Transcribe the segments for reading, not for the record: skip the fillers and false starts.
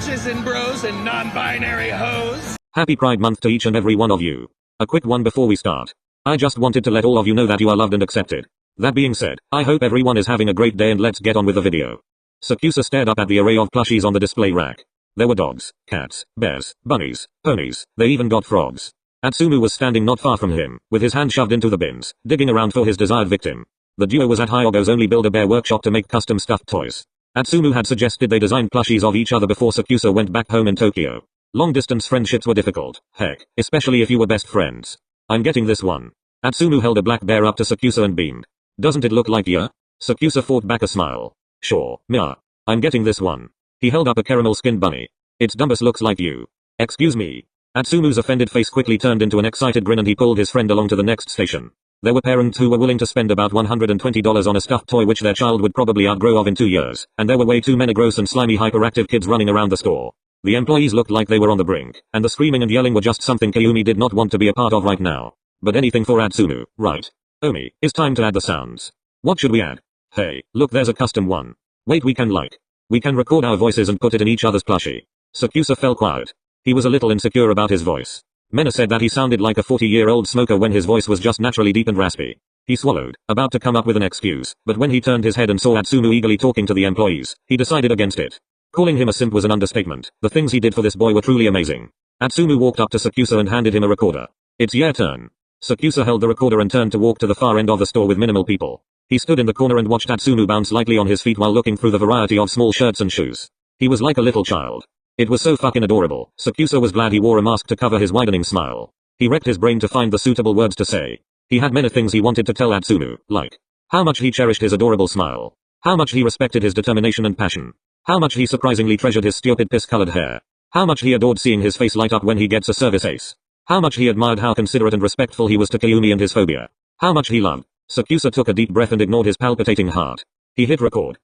bitches and bros and non-binary hoes. Happy Pride Month to each and every one of you. A quick one before we start. I just wanted to let all of you know that you are loved and accepted. That being said, I hope everyone is having a great day and let's get on with the video. Sakusa stared up at the array of plushies on the display rack. There were dogs, cats, bears, bunnies, ponies, they even got frogs. Atsumu was standing not far from him, with his hand shoved into the bins, digging around for his desired victim. The duo was at Hyogo's only Build-A-Bear workshop to make custom stuffed toys. Atsumu had suggested they design plushies of each other before Sakusa went back home in Tokyo. Long-distance friendships were difficult, heck, especially if you were best friends. I'm getting this one. Atsumu held a black bear up to Sakusa and beamed. Doesn't it look like ya? Sakusa fought back a smile. Sure, meh. I'm getting this one. He held up a caramel-skinned bunny. Its dumbus looks like you. Excuse me. Atsumu's offended face quickly turned into an excited grin and he pulled his friend along to the next station. There were parents who were willing to spend about $120 on a stuffed toy which their child would probably outgrow of in 2 years, and there were way too many gross and slimy hyperactive kids running around the store. The employees looked like they were on the brink, and the screaming and yelling were just something Kayumi did not want to be a part of right now. But anything for Atsumu, right? Omi, it's time to add the sounds. What should we add? Hey, look, there's a custom one. Wait, we can record our voices and put it in each other's plushie. Sakusa fell quiet. He was a little insecure about his voice. Mena said that he sounded like a 40-year-old smoker when his voice was just naturally deep and raspy. He swallowed, about to come up with an excuse, but when he turned his head and saw Atsumu eagerly talking to the employees, he decided against it. Calling him a simp was an understatement. The things he did for this boy were truly amazing. Atsumu walked up to Sakusa and handed him a recorder. It's your turn. Sakusa held the recorder and turned to walk to the far end of the store with minimal people. He stood in the corner and watched Atsumu bounce lightly on his feet while looking through the variety of small shirts and shoes. He was like a little child. It was so fucking adorable. Sakusa was glad he wore a mask to cover his widening smile. He wrecked his brain to find the suitable words to say. He had many things he wanted to tell Atsumu, like how much he cherished his adorable smile, how much he respected his determination and passion, how much he surprisingly treasured his stupid piss-colored hair, how much he adored seeing his face light up when he gets a service ace, how much he admired how considerate and respectful he was to Kayumi and his phobia, how much he loved. Sakusa took a deep breath and ignored his palpitating heart. He hit record.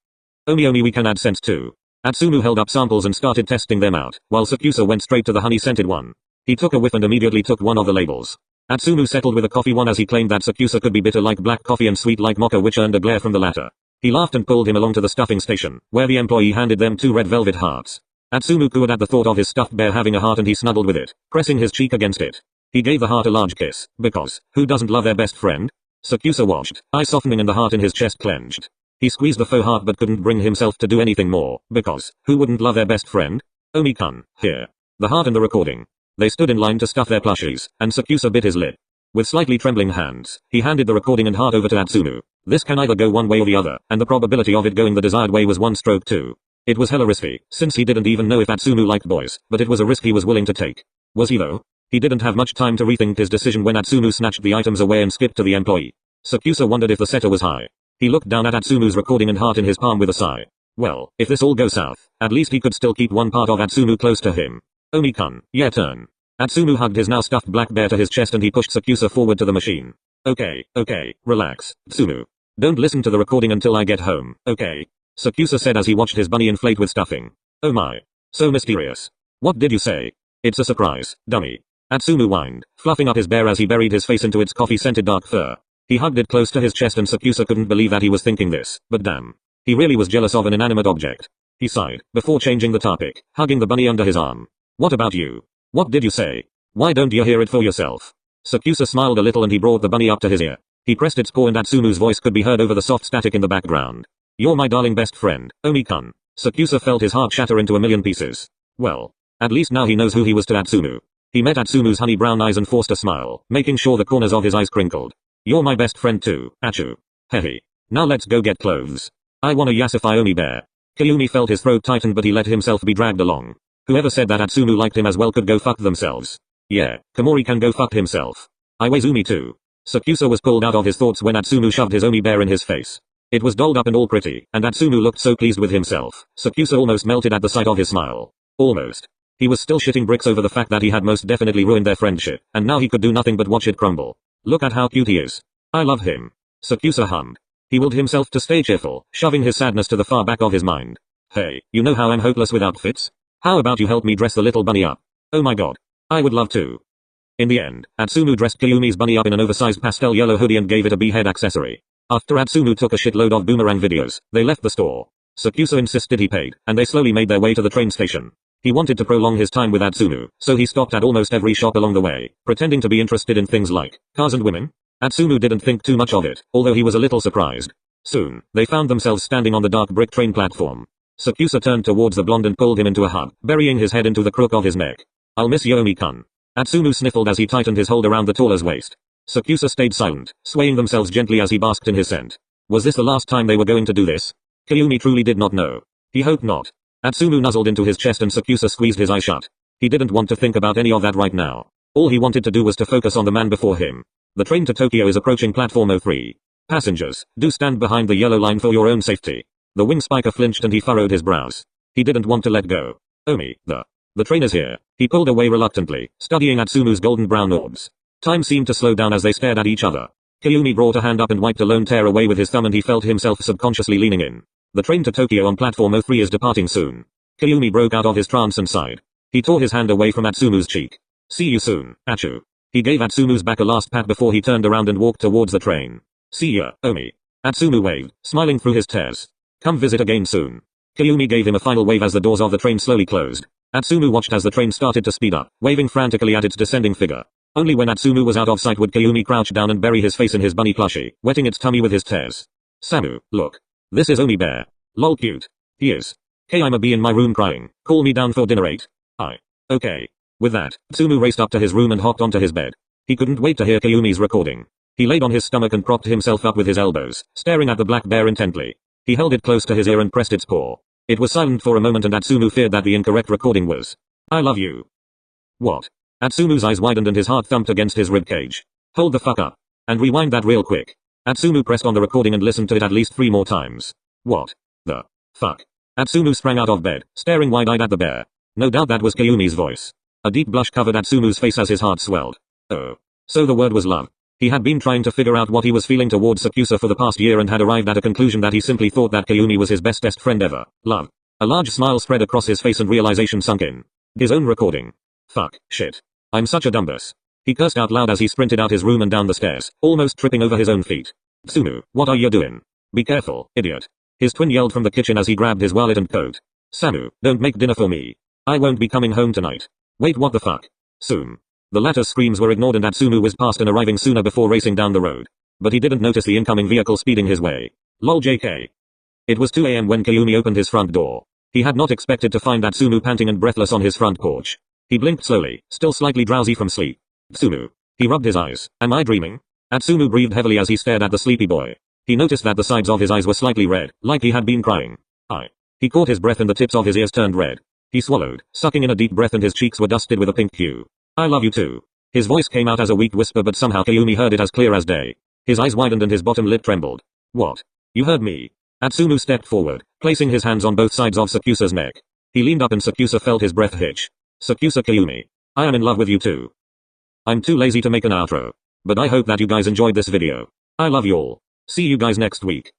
Omi, we can add scents too. Atsumu held up samples and started testing them out, while Sakusa went straight to the honey-scented one. He took a whiff and immediately took one of the labels. Atsumu settled with a coffee one as he claimed that Sakusa could be bitter like black coffee and sweet like mocha, which earned a glare from the latter. He laughed and pulled him along to the stuffing station, where the employee handed them 2 red velvet hearts. Atsumu cooed at the thought of his stuffed bear having a heart and he snuggled with it, pressing his cheek against it. He gave the heart a large kiss, because, who doesn't love their best friend? Sakusa watched, eyes softening and the heart in his chest clenched. He squeezed the faux heart but couldn't bring himself to do anything more, because, who wouldn't love their best friend? Omi-kun, here. The heart and the recording. They stood in line to stuff their plushies, and Sakusa bit his lip. With slightly trembling hands, he handed the recording and heart over to Atsumu. This can either go one way or the other, and the probability of it going the desired way was 1 stroke 2. It was hella risky, since he didn't even know if Atsumu liked boys, but it was a risk he was willing to take. Was he though? He didn't have much time to rethink his decision when Atsumu snatched the items away and skipped to the employee. Sakusa wondered if the setter was high. He looked down at Atsumu's recording and heart in his palm with a sigh. Well, if this all goes south, at least he could still keep one part of Atsumu close to him. Omi-kun, your turn. Atsumu hugged his now stuffed black bear to his chest and he pushed Sakusa forward to the machine. Okay, relax, Atsumu. Don't listen to the recording until I get home, okay? Sakusa said as he watched his bunny inflate with stuffing. Oh my. So mysterious. What did you say? It's a surprise, dummy. Atsumu whined, fluffing up his bear as he buried his face into its coffee-scented dark fur. He hugged it close to his chest and Sakusa couldn't believe that he was thinking this, but damn. He really was jealous of an inanimate object. He sighed, before changing the topic, hugging the bunny under his arm. What about you? What did you say? Why don't you hear it for yourself? Sakusa smiled a little and he brought the bunny up to his ear. He pressed its paw and Atsumu's voice could be heard over the soft static in the background. You're my darling best friend, Omi-kun. Sakusa felt his heart shatter into a million pieces. Well, at least now he knows who he was to Atsumu. He met Atsumu's honey brown eyes and forced a smile, making sure the corners of his eyes crinkled. You're my best friend too, Achu. Hehe. Now let's go get clothes. I wanna yasify Omi bear. Kayumi felt his throat tighten but he let himself be dragged along. Whoever said that Atsumu liked him as well could go fuck themselves. Yeah, Komori can go fuck himself. I ways Umi too. Sakusa was pulled out of his thoughts when Atsumu shoved his Omi bear in his face. It was dolled up and all pretty, and Atsumu looked so pleased with himself. Sakusa almost melted at the sight of his smile. Almost. He was still shitting bricks over the fact that he had most definitely ruined their friendship, and now he could do nothing but watch it crumble. Look at how cute he is. I love him. Sakusa hummed. He willed himself to stay cheerful, shoving his sadness to the far back of his mind. Hey, you know how I'm hopeless with outfits? How about you help me dress the little bunny up? Oh my god. I would love to. In the end, Atsumu dressed Kayumi's bunny up in an oversized pastel yellow hoodie and gave it a bee-head accessory. After Atsumu took a shitload of boomerang videos, they left the store. Sakusa insisted he paid, and they slowly made their way to the train station. He wanted to prolong his time with Atsumu, so he stopped at almost every shop along the way, pretending to be interested in things like cars and women. Atsumu didn't think too much of it, although he was a little surprised. Soon, they found themselves standing on the dark brick train platform. Sakusa turned towards the blonde and pulled him into a hug, burying his head into the crook of his neck. "I'll miss Yomi-kun." Atsumu sniffled as he tightened his hold around the taller's waist. Sakusa stayed silent, swaying themselves gently as he basked in his scent. Was this the last time they were going to do this? Kayumi truly did not know. He hoped not. Atsumu nuzzled into his chest and Sakusa squeezed his eyes shut. He didn't want to think about any of that right now. All he wanted to do was to focus on the man before him. The train to Tokyo is approaching platform 03. Passengers, do stand behind the yellow line for your own safety. The wing spiker flinched and he furrowed his brows. He didn't want to let go. Omi, the train is here. He pulled away reluctantly, studying Atsumu's golden brown orbs. Time seemed to slow down as they stared at each other. Kayumi brought a hand up and wiped a lone tear away with his thumb and he felt himself subconsciously leaning in. The train to Tokyo on platform 03 is departing soon. Kayumi broke out of his trance and sighed. He tore his hand away from Atsumu's cheek. "See you soon, Achu." He gave Atsumu's back a last pat before he turned around and walked towards the train. "See ya, Omi." Atsumu waved, smiling through his tears. "Come visit again soon." Kayumi gave him a final wave as the doors of the train slowly closed. Atsumu watched as the train started to speed up, waving frantically at its descending figure. Only when Atsumu was out of sight would Kayumi crouch down and bury his face in his bunny plushie, wetting its tummy with his tears. "Samu, look. This is Omi Bear. Lol cute. He is. I'ma be in my room crying. Call me down for dinner 8. Okay." With that, Atsumu raced up to his room and hopped onto his bed. He couldn't wait to hear Kayumi's recording. He laid on his stomach and propped himself up with his elbows, staring at the black bear intently. He held it close to his ear and pressed its paw. It was silent for a moment and Atsumu feared that the incorrect recording was, "I love you." What? Atsumu's eyes widened and his heart thumped against his ribcage. Hold the fuck up. And rewind that real quick. Atsumu pressed on the recording and listened to it at least 3 more times. What the fuck? Atsumu sprang out of bed, staring wide-eyed at the bear. No doubt that was Kayumi's voice. A deep blush covered Atsumu's face as his heart swelled. Oh. So the word was love. He had been trying to figure out what he was feeling towards Sakusa for the past year and had arrived at a conclusion that he simply thought that Kayumi was his bestest friend ever. Love. A large smile spread across his face and realization sunk in. His own recording. Fuck, shit. I'm such a dumbass. He cursed out loud as he sprinted out his room and down the stairs, almost tripping over his own feet. "Tsumu, what are you doing? Be careful, idiot." His twin yelled from the kitchen as he grabbed his wallet and coat. "Samu, don't make dinner for me. I won't be coming home tonight." "Wait, what the fuck?" "Soon." The latter's screams were ignored and Atsumu was past and arriving sooner before racing down the road. But he didn't notice the incoming vehicle speeding his way. Lol JK. It was 2 a.m. when Kayumi opened his front door. He had not expected to find Atsumu panting and breathless on his front porch. He blinked slowly, still slightly drowsy from sleep. "Atsumu." He rubbed his eyes. "Am I dreaming?" Atsumu breathed heavily as he stared at the sleepy boy. He noticed that the sides of his eyes were slightly red, like he had been crying. He caught his breath and the tips of his ears turned red. He swallowed, sucking in a deep breath and his cheeks were dusted with a pink hue. "I love you too." His voice came out as a weak whisper but somehow Kayumi heard it as clear as day. His eyes widened and his bottom lip trembled. "What? You heard me?" Atsumu stepped forward, placing his hands on both sides of Sakusa's neck. He leaned up and Sakusa felt his breath hitch. "Sakusa Kayumi. I am in love with you too." I'm too lazy to make an outro. But I hope that you guys enjoyed this video. I love you all. See you guys next week.